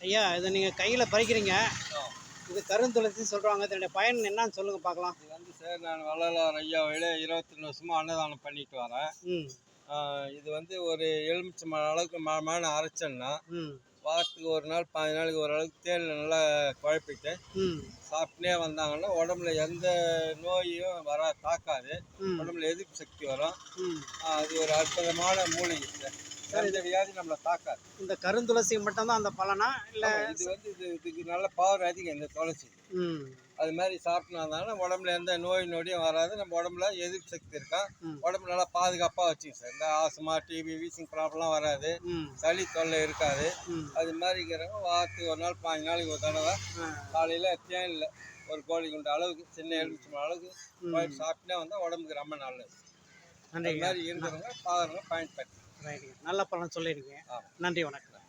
ஐயா, இதை நீங்கள் கையில் பறிக்கிறீங்க. ஆ. இது கருந்துளசின்னு சொல்கிறாங்க. இதனுடைய பயன் என்னன்னு சொல்லுங்கள் பார்க்கலாம். இது வந்து சார் நான் வள்ளலார் ஐயாவில 22 வருஷமா அன்னதானம் பண்ணிட்டு வரேன். ம். இது வந்து ஒரு எலுமிச்சம்பழம் அளவுக்கு மழை அரைச்சேன்னா ம். வாரத்துக்கு ஒரு நாள் 15 நாளைக்கு ஓரளவுக்கு தேனில் நல்லா குழப்பிட்டு ம். சாப்பிட்டே வந்தாங்கன்னா உடம்புல எந்த நோயும் தாக்காது. ம். உடம்புல எதிர்ப்பு சக்தி வரும். ம். அது ஒரு அற்புதமான மூலிகை சார். எந்த வியாதி நம்மளை தாக்காது. இந்த கருந்துளசி மட்டும்தான் அந்த பலனா இல்லை? இது வந்து இதுக்கு நல்ல பவர் அதிகம் இந்த துளசி. ம். அது மாதிரி சாப்பிட்டனால உடம்புல எந்த நோய் நொடியும் வராது. நம்ம உடம்புல எதிர்ப்பு சக்தி இருக்கா. உடம்பு நல்லா பாதுகாப்பாக வச்சுக்கும் சார். இந்த ஆஸ்மா, டிபி, வீசிங் ப்ராப்ளம்லாம் வராது. சளி தொல்லை இருக்காது. அது மாதிரிங்கிறவங்க வாரத்துக்கு ஒரு நாள் 15 நாளைக்கு ஒரு தடவை காலையில் தேனில் ஒரு கோழி குண்டு அளவுக்கு சின்ன எலுமிச்சம்பழம் அளவுக்கு சாப்பிட்டே வந்தால் உடம்புக்கு ரொம்ப நல்லது. அந்த மாதிரி இருக்கிறவங்க பாருங்க பயன்படுத்தி நல்ல பலன் சொல்லியிருக்கீங்க. நன்றி, வணக்கம்.